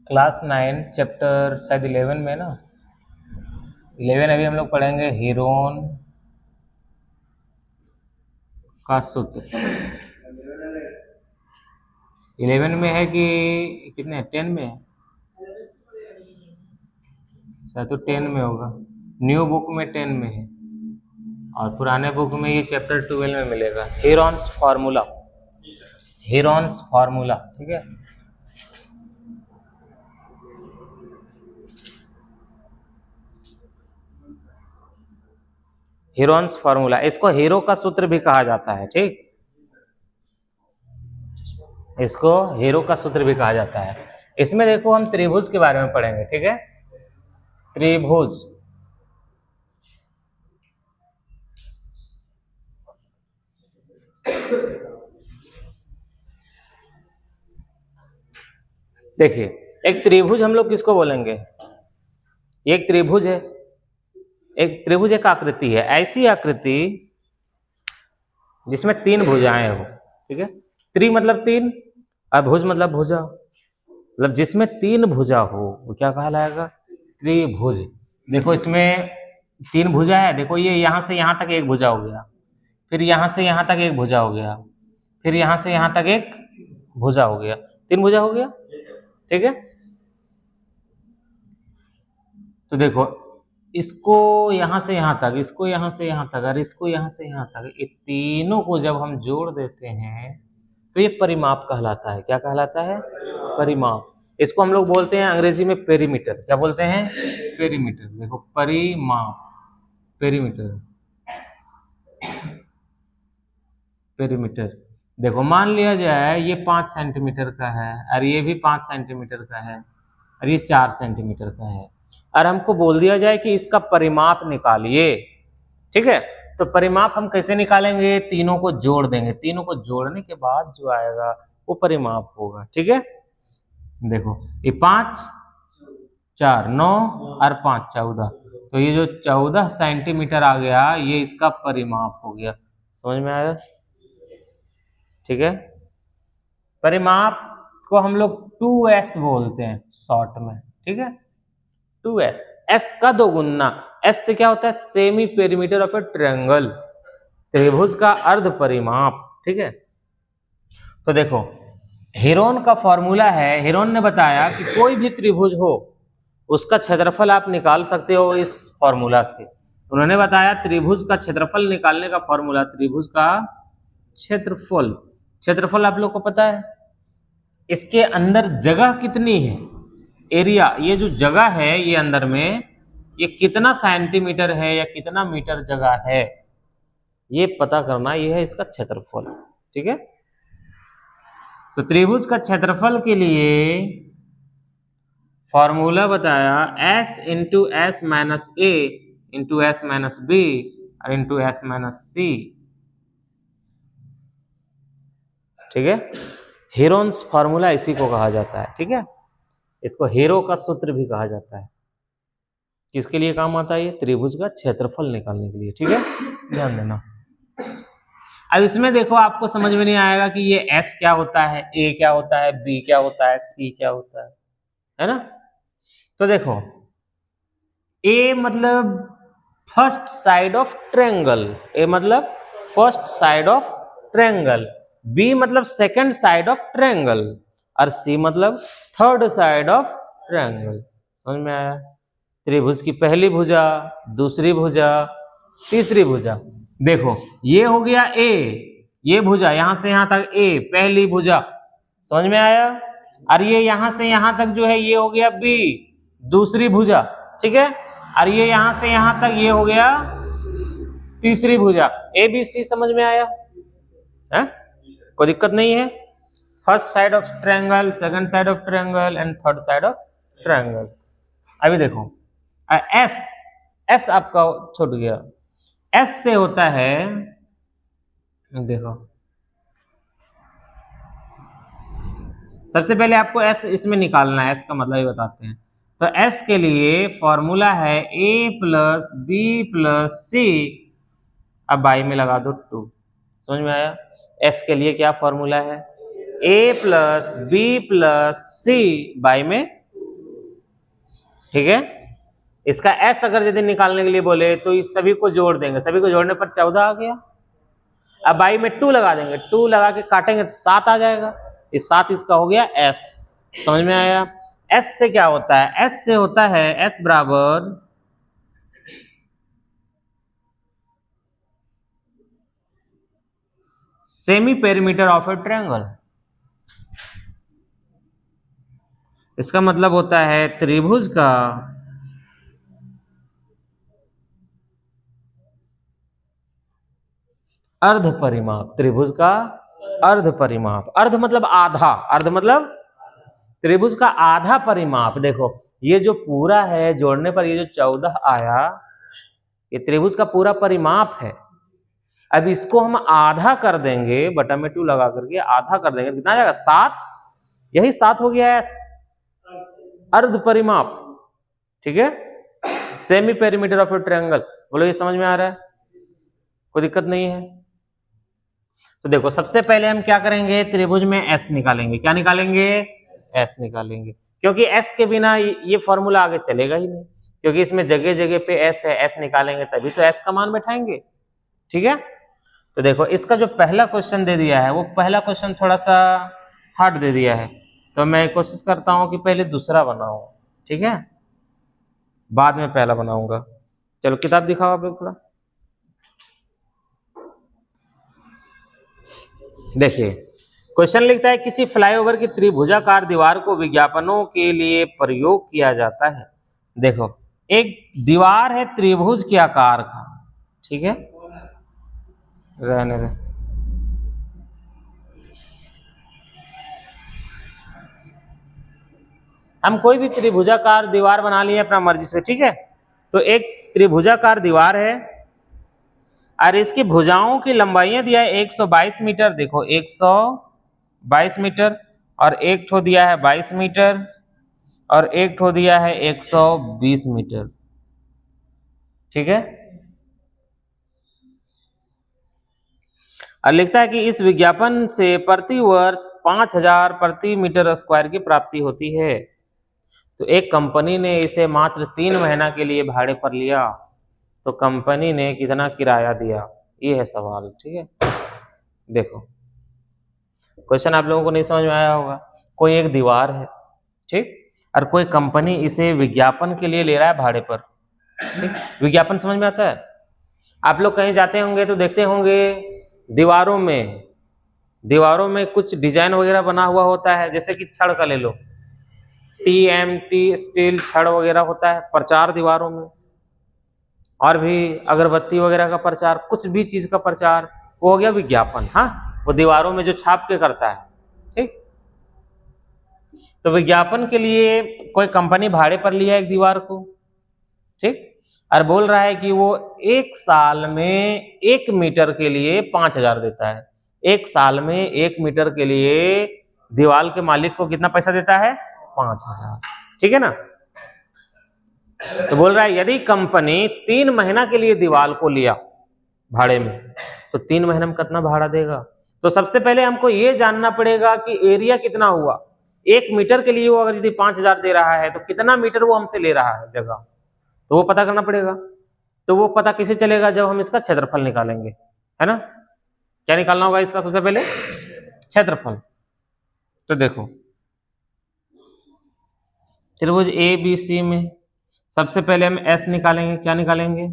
Class 9 chapter शायद 11 में ना, 11 अभी हम लोग पढ़ेंगे हेरोन का सूत्र। 11 में है कि कितने, 10 में है शायद, तो 10 में होगा। न्यू बुक में 10 में है और पुराने बुक में ये चैप्टर 12 में मिलेगा। हेरोन्स फार्मूला, हेरोन्स फार्मूला, ठीक है। हेरोन्स फार्मूला, इसको हेरो का सूत्र भी कहा जाता है, ठीक। इसको हेरो का सूत्र भी कहा जाता है। इसमें देखो हम त्रिभुज के बारे में पढ़ेंगे, ठीक है। त्रिभुज, देखिए एक त्रिभुज हम लोग किसको बोलेंगे, एक त्रिभुज है, एक त्रिभुज एक आकृति है, ऐसी आकृति जिसमें 3 भुजाएं हो, ठीक है। त्रि मतलब 3 और भुज मतलब भुजा, मतलब जिसमें 3 भुजा हो वो क्या कहलाएगा, त्रिभुज। देखो इसमें 3 भुजा है, देखो ये यहां से यहां तक एक भुजा हो गया, फिर यहां से यहां तक एक भुजा हो गया, फिर यहां से यहां तक एक भुजा हो गया, 3 भुजा हो गया, ठीक है। तो देखो इसको यहां से यहां तक, इसको यहां से यहां तक और इसको यहां से यहां तक, ये तीनों को जब हम जोड़ देते हैं तो ये परिमाप कहलाता है। क्या कहलाता है, परिमाप। इसको हम लोग बोलते हैं अंग्रेजी में पेरीमीटर। क्या बोलते हैं, पेरीमीटर। देखो परिमाप, पेरीमीटर, पेरीमीटर। देखो मान लिया जाए ये 5 सेंटीमीटर का है और ये भी 5 सेंटीमीटर का है और ये 4 सेंटीमीटर का है, और हमको बोल दिया जाए कि इसका परिमाप निकालिए, ठीक है। तो परिमाप हम कैसे निकालेंगे, तीनों को जोड़ देंगे, तीनों को जोड़ने के बाद जो आएगा वो परिमाप होगा, ठीक है। देखो ये 5 4 9 और 5 14, तो ये जो 14 सेंटीमीटर आ गया ये इसका परिमाप हो गया। समझ में आया, ठीक है। परिमाप को हम लोग 2s बोलते हैं शॉर्ट में, ठीक है। 2s, s का दोगुना, s से क्या होता है, semi perimeter of A triangle, त्रिभुज का अर्ध परिमाप, ठीक है। तो देखो हेरोन का फॉर्मूला है, हेरोन ने बताया कि कोई भी त्रिभुज हो उसका क्षेत्रफल आप निकाल सकते हो इस फॉर्मूला से। उन्होंने बताया त्रिभुज का क्षेत्रफल निकालने का फॉर्मूला, त्रिभुज का क्षेत्रफल, क्षेत्रफल आप लोग को पता है, इसके अंदर जगह कितनी है, एरिया, ये जो जगह है ये अंदर में ये कितना सेंटीमीटर है या कितना मीटर जगह है, ये पता करना, ये है इसका क्षेत्रफल, ठीक है। तो त्रिभुज का क्षेत्रफल के लिए फॉर्मूला बताया s into S minus A into S minus B और इंटू एस माइनस सी, ठीक है। हेरोन्स फॉर्मूला इसी को कहा जाता है, ठीक है। इसको हेरो का सूत्र भी कहा जाता है। किसके लिए काम आता है ये, त्रिभुज का क्षेत्रफल निकालने के लिए, ठीक है, ध्यान देना। अब इसमें देखो आपको समझ में नहीं आएगा कि ये s क्या होता है, a क्या होता है, b क्या होता है, c क्या होता है ना। तो देखो a मतलब first side of triangle, a मतलब first side of triangle, b मतलब सेकंड साइड ऑफ ट्रायंगल और c मतलब थर्ड साइड ऑफ ट्रायंगल। समझ में आया, त्रिभुज की पहली भुजा, दूसरी भुजा, तीसरी भुजा। देखो ये हो गया a, ये भुजा यहां से यहां तक a, पहली भुजा, समझ में आया। और ये यहां से यहां तक जो है ये हो गया b, दूसरी भुजा, ठीक है। और ये यहां से यहां तक ये हो गया तीसरी भुजा, ए बी सी, समझ में आया है, कोई दिक्कत नहीं है। First side of triangle, second side of triangle and third side of triangle. अभी देखो एस, एस आपका छूट गया, एस से होता है, देखो सबसे पहले आपको एस इसमें निकालना है, एस का मतलब ही बताते हैं। तो एस के लिए फॉर्मूला है a प्लस बी प्लस सी, अब बाई में लगा दो 2, समझ में आया। एस के लिए क्या फॉर्मूला है, a plus B plus C by में ठीक है। इसका एस अगर यदि निकालने के लिए बोले तो इस सभी को जोड़ देंगे, सभी को जोड़ने पर 14 आ गया। अब आई में 2 लगा देंगे, 2 लगा के काटेंगे तो 7 आ जाएगा। इस 7 इसका हो गया एस। समझ में आया? एस से क्या होता है? एस से होता है एस बराबर semi perimeter of A triangle. इसका मतलब होता है त्रिभुज का अर्ध परिमाप। त्रिभुज का अर्ध परिमाप, अर्ध मतलब आधा, अर्ध मतलब त्रिभुज का आधा परिमाप। देखो ये जो पूरा है जोड़ने पर ये जो 14 आया, ये त्रिभुज का पूरा परिमाप है। अब इसको हम आधा कर देंगे, बटा में 2 लगा करके आधा कर देंगे, कितना आ जाएगा? 7। यही 7 हो गया एस, अर्ध परिमाप। ठीक है, semi perimeter of A triangle. बोलो ये समझ में आ रहा है? कोई दिक्कत नहीं है? तो देखो सबसे पहले हम क्या करेंगे, त्रिभुज में एस निकालेंगे। क्या निकालेंगे? एस निकालेंगे, क्योंकि एस के बिना ये फॉर्मूला आगे चलेगा ही नहीं, क्योंकि इसमें जगह जगह पे एस है, एस निकालेंगे तभी तो एस का मान बैठाएंगे। ठीक है, तो देखो इसका जो पहला क्वेश्चन दे दिया है वो पहला क्वेश्चन थोड़ा सा हार्ड दे दिया है, तो मैं कोशिश करता हूं कि पहले दूसरा बनाऊं, ठीक है, बाद में पहला बनाऊंगा। चलो किताब दिखाओ आप थोड़ा। देखिए क्वेश्चन लिखता है किसी फ्लाईओवर की त्रिभुजाकार दीवार को विज्ञापनों के लिए प्रयोग किया जाता है। देखो एक दीवार है त्रिभुज के आकार का, ठीक है, रहने दे। हम कोई भी त्रिभुजाकार दीवार बना लिए अपना मर्जी से, ठीक है। तो एक त्रिभुजाकार दीवार है और इसकी भुजाओं की लंबाइयां दिया है 122 मीटर। देखो 122 मीटर, और एक ठो दिया है 22 मीटर, और एक ठो दिया है 120 मीटर। ठीक है, और लिखता है कि इस विज्ञापन से प्रति वर्ष 5000 प्रति मीटर स्क्वायर की प्राप्ति होती है। तो एक कंपनी ने इसे मात्र 3 महीना के लिए भाड़े पर लिया, तो कंपनी ने कितना किराया दिया? ये है सवाल। ठीक है, देखो क्वेश्चन आप लोगों को नहीं समझ में आया होगा। कोई एक दीवार है, ठीक, और कोई कंपनी इसे विज्ञापन के लिए ले रहा है भाड़े पर। ठीक, विज्ञापन समझ में आता है? आप लोग कहीं जाते होंगे तो देखते होंगे दीवारों में कुछ डिजाइन वगैरह बना हुआ होता है, जैसे कि छड़ का ले लो, TMT स्टील छड़ वगैरह होता है प्रचार दीवारों में, और भी अगरबत्ती वगैरह का प्रचार, कुछ भी चीज का प्रचार, वो हो गया विज्ञापन। हाँ, वो दीवारों में जो छाप के करता है। ठीक, तो विज्ञापन के लिए कोई कंपनी भाड़े पर लिया एक दीवार को, ठीक, और बोल रहा है कि वो 1 साल में 1 मीटर के लिए 5000 देता है। 1 साल में 1 मीटर के लिए दीवार के मालिक को कितना पैसा देता है? 5000। ठीक है ना। तो बोल रहा है यदि कंपनी 3 महीना के लिए दीवार को लिया भाड़े में, तो 3 महीने में कितना भाड़ा देगा? तो सबसे पहले हमको ये जानना पड़ेगा कि एरिया कितना हुआ। 1 मीटर के लिए वो अगर यदि 5000 दे रहा है तो कितना मीटर वो हमसे ले रहा है जगह, तो वो पता करना पड़ेगा। तो वो पता कैसे चलेगा? जब हम इसका क्षेत्रफल निकालेंगे, है ना। क्या निकालना होगा इसका? सबसे पहले क्षेत्रफल। तो देखो त्रिभुज ABC में सबसे पहले हम S निकालेंगे। क्या निकालेंगे?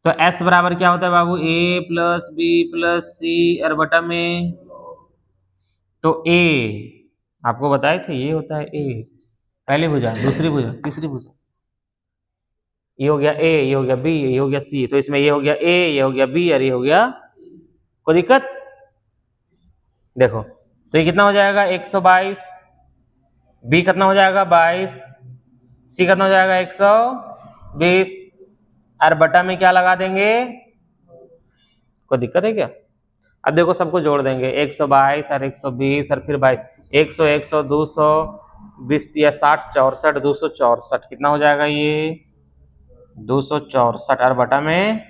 तो S बराबर क्या होता है बाबू? A plus B plus C और बटा में, तो A आपको बताए थे ये होता है A, पहली भुजा, दूसरी भुजा, तीसरी भुजा। ये हो गया A, ये हो गया B, ये हो गया C, तो इसमें ये हो गया A, ये हो गया B और ये हो गया, कोई दिक्कत? देखो तो ये कितना हो जाएगा? 122, B कितना हो जाएगा? 22, C कितना हो जाएगा? 120, और बटा में क्या लगा देंगे? कोई दिक्कत है क्या? अब देखो सबको जोड़ देंगे, 122 और 120 और फिर 22, 100 100 200 20 या 60 64 264, कितना हो जाएगा ये? 264, और बटा में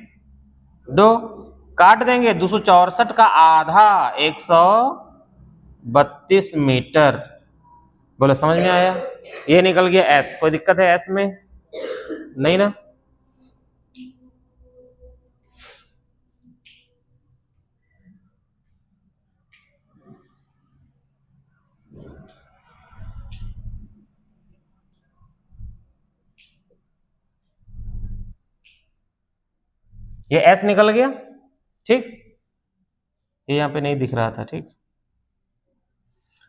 2 काट देंगे। 264 का आधा 132 मीटर बोलो समझ में आया? ये निकल गया एस। कोई दिक्कत है एस में? नहीं ना? ये एस निकल गया, ठीक। ये यहाँ पे नहीं दिख रहा था, ठीक।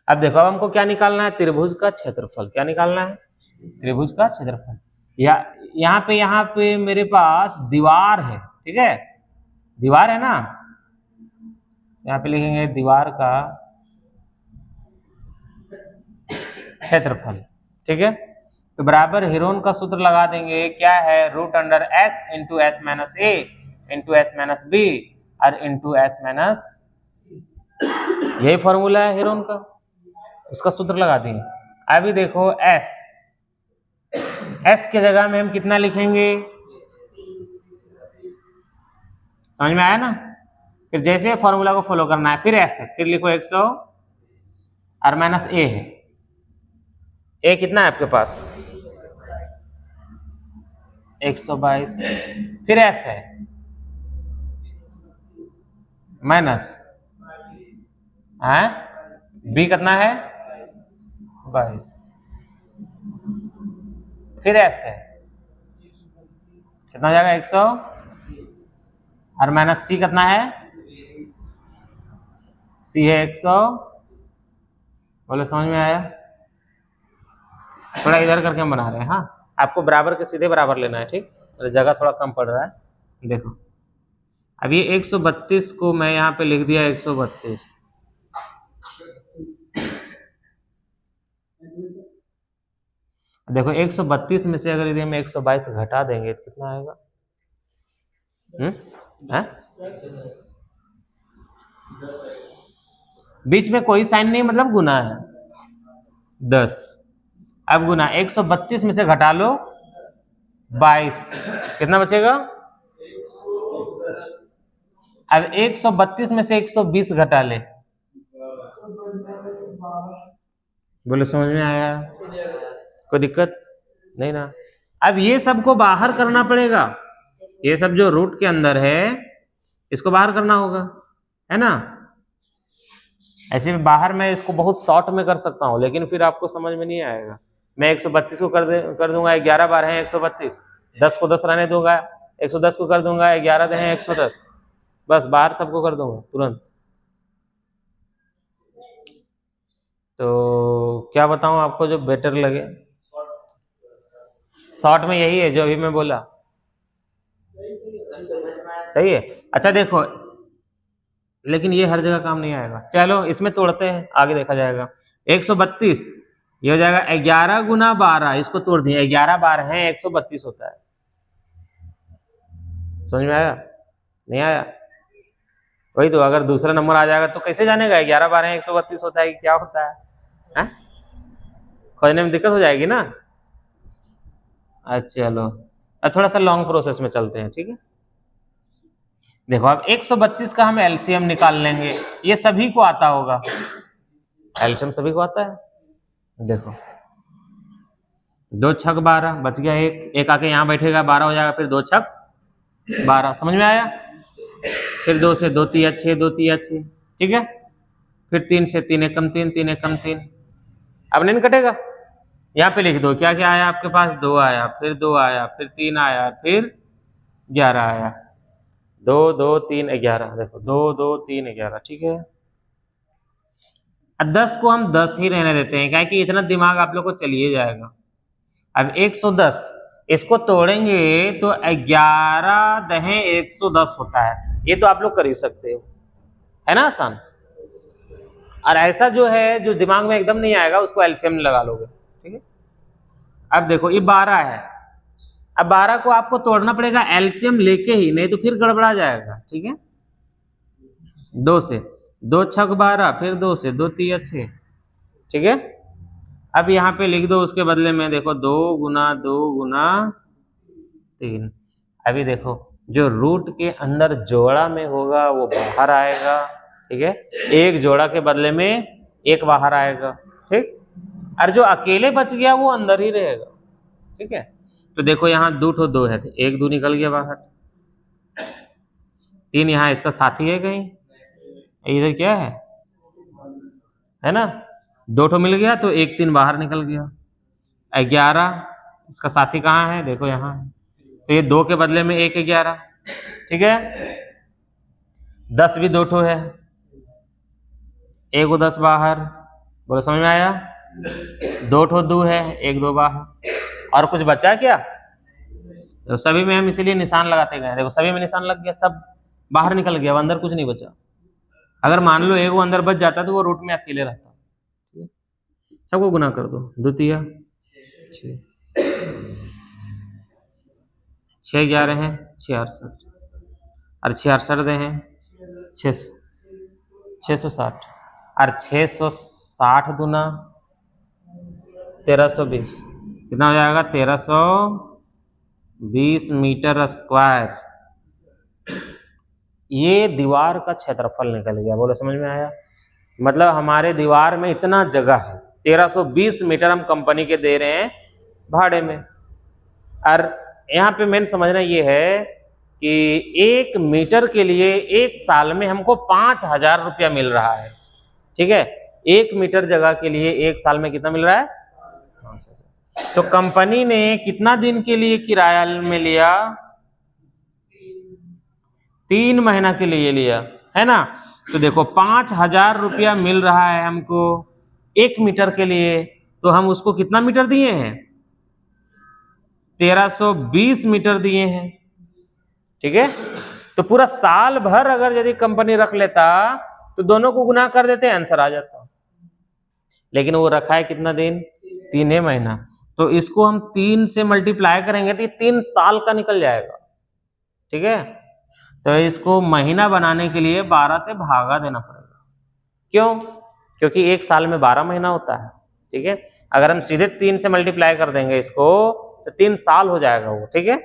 अब देखो, अब हमको क्या निकालना है? त्रिभुज का क्षेत्रफल। क्या निकालना है? त्रिभुज का क्षेत्रफल। यहाँ पे मेरे पास दीवार है, ठीक है, दीवार है ना। यहाँ पे लिखेंगे दीवार का क्षेत्रफल, ठीक है। तो बराबर हेरोन का सूत्र लगा देंगे, क्या है? Root under S into S minus A into S minus B और इंटू एस माइनस सी। यही फॉर्मूला है हेरोन का, उसका सूत्र लगा देंगे। अभी देखो एस के जगह में हम कितना लिखेंगे? समझ में आया ना? फिर जैसे फॉर्मूला को फॉलो करना है, फिर एस है, फिर लिखो 100 और माइनस ए है। ए कितना है आपके पास? 122। फिर एस है माइनस है, बी कितना है? 22। फिर एस है, कितना हो जाएगा? 100 और माइनस सी कितना है? सी है 100। बोलो समझ में आया? थोड़ा इधर करके हम बना रहे हैं, हाँ। आपको बराबर के सीधे बराबर लेना है, ठीक। जगह थोड़ा कम पड़ रहा है। देखो अब ये 132 को मैं यहाँ पे लिख दिया 132। देखो 132 में से अगर यदि हम 122 घटा देंगे तो कितना आएगा? बीच में कोई साइन नहीं, मतलब गुना है 10। अब गुना 132 में से घटा लो 22, कितना बचेगा? अब 132 में से 120 घटा ले। बोलो समझ में आया? कोई दिक्कत नहीं ना? अब ये सबको बाहर करना पड़ेगा, ये सब जो रूट के अंदर है इसको बाहर करना होगा, है ना। ऐसे में बाहर मैं इसको बहुत शॉर्ट में कर सकता हूं, लेकिन फिर आपको समझ में नहीं आएगा। मैं 132 को कर दूंगा 11 बार है 132, 10 को 10 रहने दूंगा, 110 को कर दूंगा 11 दे 110, बस बाहर सबको कर दूंगा तुरंत। तो क्या बताऊं आपको जो बेटर लगे? शॉर्ट में यही है जो अभी मैं बोला, सही है। अच्छा देखो, लेकिन ये हर जगह काम नहीं आएगा। चलो इसमें तोड़ते हैं, आगे देखा जाएगा। 132 ये हो जाएगा 11 गुना 12, इसको तोड़ दिए 11 बार है 132 होता है। समझ में आया? नहीं आया? वही तो, अगर दूसरा नंबर आ जाएगा तो कैसे जानेगा 11 बार है 132 होता है कि क्या होता है? खोजने में दिक्कत हो जाएगी ना। अच्छा चलो अब थोड़ा सा लॉन्ग प्रोसेस में चलते हैं, ठीक है। देखो अब 132 का हम एलसीएम निकाल लेंगे, ये सभी को आता होगा, एलसीएम सभी को आता है। देखो 2 छक 12 बच गया, एक आके यहाँ बैठेगा 12 हो जाएगा, फिर 2 छक 12। समझ में आया? फिर 2 से 2 तिया 6, 2 तिया 6, ठीक है। फिर 3 से 3 एकम 3, 3 एकम 3। अब नहीं कटेगा, यहाँ पे लिख दो क्या क्या आया आपके पास। 2 आया, फिर 2 आया, फिर 3 आया, फिर 11 आया। 2 2 3 11, देखो 2 2 3 11, ठीक है। 10 को हम 10 ही रहने देते हैं, क्या कि इतना दिमाग आप लोग को चलिए जाएगा। अब 110 इसको तोड़ेंगे तो 11 दहे 110 होता है, ये तो आप लोग कर ही सकते हो, है ना, आसान। और ऐसा जो है जो दिमाग में एकदम नहीं आएगा उसको एलसीएम लगा लोगे, ठीक है। अब देखो ये 12 है, अब 12 को आपको तोड़ना पड़ेगा एलसीएम लेके ही, नहीं तो फिर गड़बड़ा जाएगा, ठीक है। 2 से 2 छक 12, फिर 2 से 2 तिया 6, ठीक है। अब यहाँ पे लिख दो उसके बदले में, देखो 2 गुना 2 गुना 3। अभी देखो जो रूट के अंदर जोड़ा में होगा वो बाहर आएगा, ठीक है। एक जोड़ा के बदले में एक बाहर आएगा, ठीक। और जो अकेले बच गया वो अंदर ही रहेगा। ठीक है, तो देखो यहाँ 2 ठो 2 है, 1 2 निकल गया बाहर, 3 यहाँ इसका साथी है कहीं, इधर क्या है ना, 2 ठो मिल गया तो 1 3 बाहर निकल गया। 11 इसका साथी कहाँ है, देखो यहाँ है, तो ये 2 के बदले में 1 11। ठीक है, 10 भी 2 ठो है, 1 10 बाहर, बोलो समझ में आया। 2 ठो 2 है, 1 2 बाहर, और कुछ बचा क्या? तो सभी में हम इसीलिए निशान लगाते गए, देखो सभी में निशान लग गया, सब बाहर निकल गया, अंदर कुछ नहीं बचा। अगर मान लो 1 वो अंदर बच जाता तो वो रूट में अकेले रहता। ठीक है, सबको गुना कर दो, 2 3 6, 6 11 हैं 66, और 66 दे हैं 660, और 660 दूना 1320, कितना हो जाएगा? 1320 मीटर स्क्वायर। ये दीवार का क्षेत्रफल निकल गया, बोलो समझ में आया। मतलब हमारे दीवार में इतना जगह है, 1320 मीटर हम कंपनी के दे रहे हैं भाड़े में। और यहाँ पे मेन समझना ये है कि 1 मीटर के लिए 1 साल में हमको 5000 रुपया मिल रहा है। ठीक है, 1 मीटर जगह के लिए 1 साल में कितना मिल रहा है? तो कंपनी ने कितना दिन के लिए किराया में लिया? 3 महीना के लिए लिया, है ना। तो देखो 5000 रुपया मिल रहा है हमको 1 मीटर के लिए, तो हम उसको कितना मीटर दिए हैं? 1320 मीटर दिए हैं। ठीक है, तो पूरा साल भर अगर यदि कंपनी रख लेता तो दोनों को गुना कर देते, आंसर आ जाता। लेकिन वो रखा है कितना दिन? 3 महीना, तो इसको हम 3 से मल्टीप्लाई करेंगे तो 3 साल का निकल जाएगा। ठीक है, तो इसको महीना बनाने के लिए 12 से भागा देना पड़ेगा। क्यों? क्योंकि 1 साल में 12 महीना होता है। ठीक है, अगर हम सीधे 3 से मल्टीप्लाई कर देंगे इसको तो 3 साल हो जाएगा वो। ठीक है,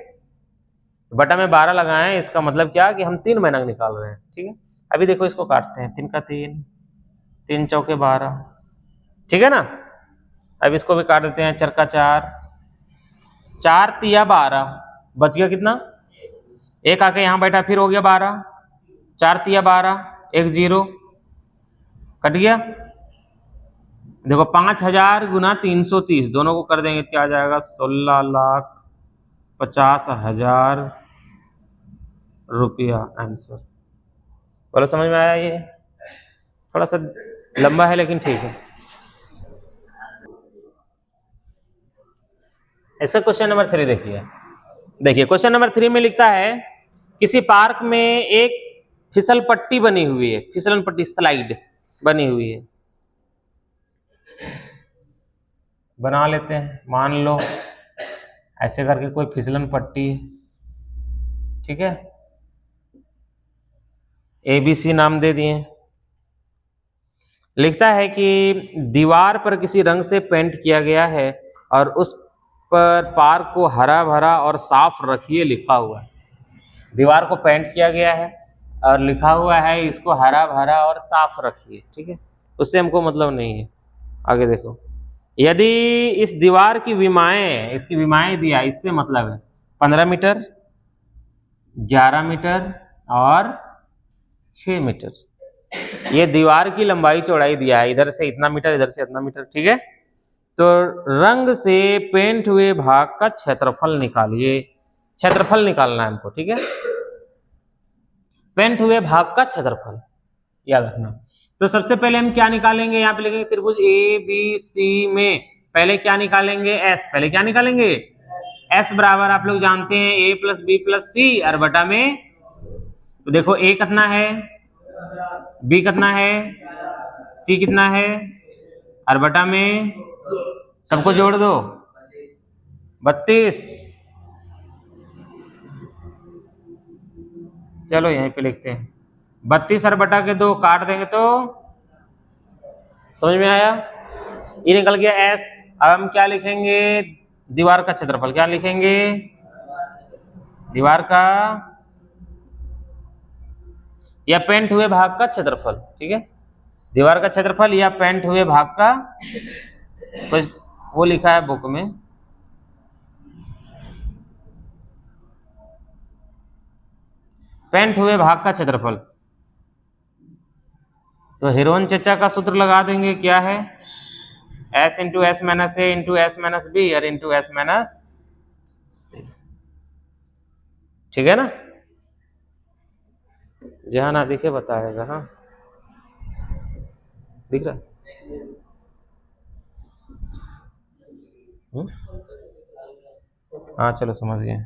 बटा में 12 लगाएं, इसका मतलब क्या कि हम 3 महीना निकाल रहे हैं। ठीक है, अभी देखो इसको काटते हैं, 3 का 3, 3 चौके 12। ठीक है ना, अब इसको भी काट देते हैं, 4 का 4, 4 तिया 12, बच गया कितना? 1 आके यहाँ बैठा, फिर हो गया 12, 4 तिया 12, 1 0 कट गया। देखो 5000 गुना 330 दोनों को कर देंगे, क्या आ जाएगा? 16,50,000 रुपया आंसर। बोलो समझ में आया? ये थोड़ा सा लंबा है लेकिन ठीक है। ऐसा क्वेश्चन नंबर 3 देखिए। देखिए क्वेश्चन नंबर 3 में लिखता है किसी पार्क में एक फिसल पट्टी बनी हुई है, फिसलन पट्टी स्लाइड बनी हुई है। बना लेते हैं, मान लो ऐसे करके कोई फिसलन पट्टी है। ठीक है, ABC नाम दे दिए। लिखता है कि दीवार पर किसी रंग से पेंट किया गया है और उस पर पार्क को हरा भरा और साफ रखिए लिखा हुआ है। दीवार को पेंट किया गया है और लिखा हुआ है इसको हरा भरा और साफ रखिए। ठीक है, उससे हमको मतलब नहीं है। आगे देखो, यदि इस दीवार की विमाएं, इसकी विमाएं दिया, इससे मतलब है 15 मीटर, 11 मीटर और 6 मीटर, ये दीवार की लंबाई चौड़ाई दिया है, इधर से इतना मीटर, इधर से इतना मीटर। ठीक है, तो रंग से पेंट हुए भाग का क्षेत्रफल निकालिए। क्षेत्रफल निकालना है हमको। ठीक है, पेंट हुए भाग का क्षेत्रफल याद रखना। तो सबसे पहले हम क्या निकालेंगे? यहाँ पे लिखेंगे त्रिभुज ABC में पहले क्या निकालेंगे? S। पहले क्या निकालेंगे? S बराबर आप लोग जानते हैं A + B + C और बटा में, तो देखो A कितना है, B कितना है, C कितना है, और बटा में सबको जोड़ दो 32। चलो यहीं पे लिखते हैं 32 और बटा के 2 काट देंगे तो समझ में आया? ये निकल गया S। अब हम क्या लिखेंगे? दीवार का क्षेत्रफल। क्या लिखेंगे? दीवार का या पेंट हुए भाग का क्षेत्रफल। ठीक है, दीवार का क्षेत्रफल या पेंट हुए भाग का कुछ वो लिखा है बुक में, पेंट हुए भाग का क्षेत्रफल। तो हेरोन चचा का सूत्र लगा देंगे, क्या है, s into S minus A into S minus B और इंटू एस माइनस सी। ठीक है ना, जहां ना दिखे बताएगा। हाँ दिख रहा है? हाँ चलो समझ गए।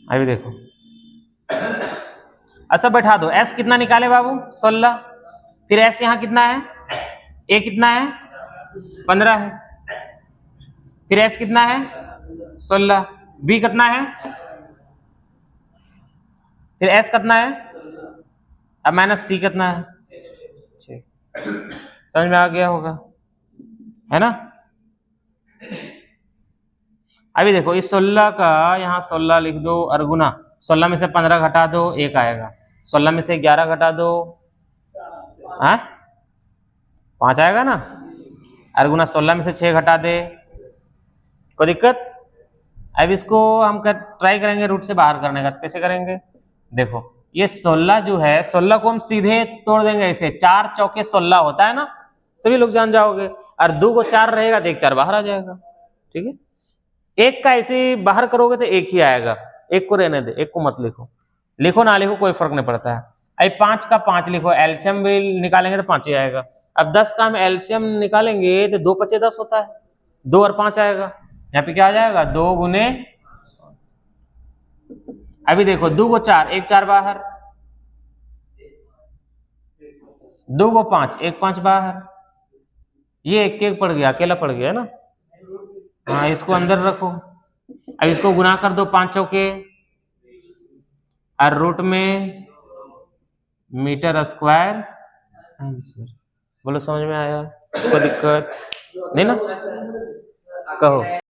अभी देखो, अच्छा बैठा दो, s कितना निकाले बाबू, 16, फिर s यहाँ कितना है, a कितना है, 15 है, फिर s कितना है, 16, b कितना है, फिर s कितना है, अब माइनस c कितना है, 6। समझ में आ गया होगा, है ना। अभी देखो इस 16 का यहाँ 16 लिख दो और गुना, 16 में से 15 घटा दो 1 आएगा, 16 में से 11 घटा दो, हाँ 5 आएगा ना, और गुना 16 में से 6 घटा दे, कोई दिक्कत। अब इसको हम ट्राई करेंगे रूट से बाहर करने का, तो कैसे करेंगे, देखो ये 16 जो है, 16 को हम सीधे तोड़ देंगे ऐसे, 4 चौके 16 होता है ना, सभी लोग जान जाओगे, और 2 को 4 रहेगा तो 1 4 बाहर आ जाएगा। ठीक है, एक का ऐसे बाहर करोगे तो एक ही आएगा, एक को रहने दे, एक को मत लिखो, लिखो ना लिखो कोई फर्क नहीं पड़ता है। अब 5 का 5 लिखो, एलसीएम भी निकालेंगे तो 5 ही आएगा। अब 10 का हम एलसीएम निकालेंगे तो 2 5 10 होता है, 2 और 5 आएगा, यहाँ पे क्या आ जाएगा 2 गुने, अभी देखो 2 को 4 1 4 बाहर, 2 को 5 1 5 बाहर, ये एक एक पड़ गया, अकेला पड़ गया ना, हाँ इसको अंदर रखो। अब इसको गुना कर दो 5 चौके, और रूट में मीटर स्क्वायर आंसर। बोलो समझ में आया, कोई दिक्कत नहीं ना, कहो।